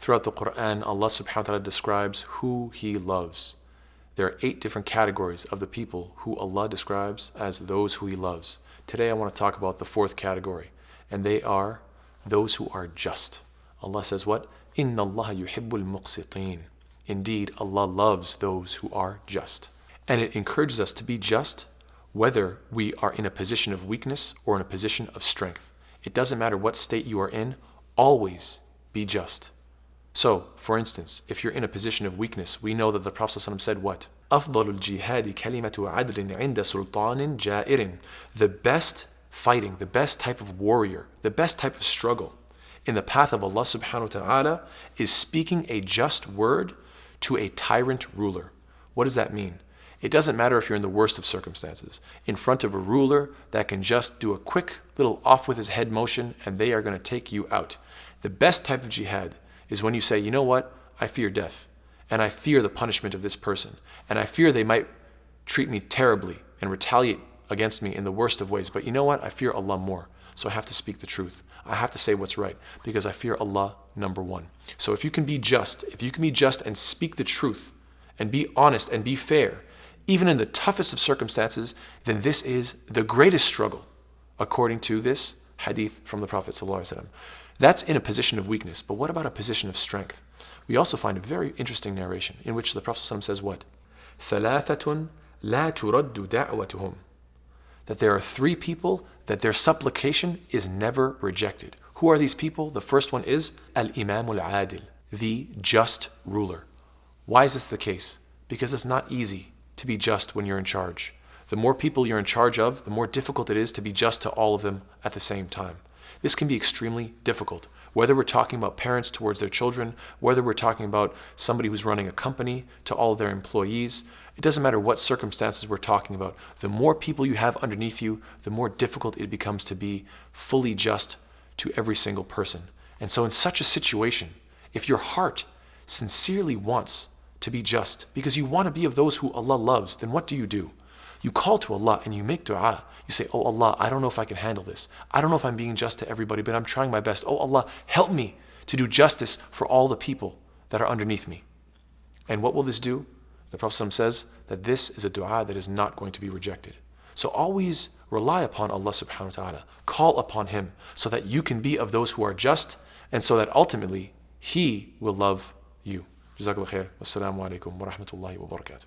Throughout the Quran, Allah SWT describes who He loves. There are 8 different categories of the people who Allah describes as those who He loves. Today I want to talk about the 4th category, and they are those who are just. Allah says what? Inna Allah yuhibbul muqsitin. Indeed, Allah loves those who are just. And it encourages us to be just whether we are in a position of weakness or in a position of strength. It doesn't matter what state you are in, always be just. So, for instance, if you're in a position of weakness, we know that the Prophet ﷺ said what? أفضل الجهاد كلمة عدل عند سلطان جائر. The best fighting, the best type of warrior, the best type of struggle in the path of Allah subhanahu wa ta'ala is speaking a just word to a tyrant ruler. What does that mean? It doesn't matter if you're in the worst of circumstances, in front of a ruler that can just do a quick little off with his head motion and they are going to take you out. The best type of jihad is when you say, you know what, I fear death, and I fear the punishment of this person, and I fear they might treat me terribly and retaliate against me in the worst of ways, but you know what, I fear Allah more, so I have to speak the truth. I have to say what's right, because I fear Allah, number one. So if you can be just and speak the truth, and be honest and be fair, even in the toughest of circumstances, then this is the greatest struggle, according to this hadith from the Prophet ﷺ. That's in a position of weakness, but what about a position of strength? We also find a very interesting narration in which the Prophet ﷺ says what? ثَلَاثَةٌ لَا تُرَدُّ دَعْوَتُهُمْ. That there are 3 people that their supplication is never rejected. Who are these people? The first one is Al-Imam Al-Adil, the just ruler. Why is this the case? Because it's not easy to be just when you're in charge. The more people you're in charge of, the more difficult it is to be just to all of them at the same time. This can be extremely difficult, whether we're talking about parents towards their children, whether we're talking about somebody who's running a company to all of their employees. It doesn't matter what circumstances we're talking about. The more people you have underneath you, the more difficult it becomes to be fully just to every single person. And so in such a situation, if your heart sincerely wants to be just, because you want to be of those who Allah loves, then what do? You call to Allah and you make dua. You say, oh Allah, I don't know if I can handle this. I don't know if I'm being just to everybody, but I'm trying my best. Oh Allah, help me to do justice for all the people that are underneath me. And what will this do? The Prophet ﷺ says that this is a dua that is not going to be rejected. So always rely upon Allah subhanahu wa ta'ala. Call upon Him so that you can be of those who are just, and so that ultimately He will love you. Jazakallah khair. Wassalamu alaikum wa rahmatullahi wa barakatuh.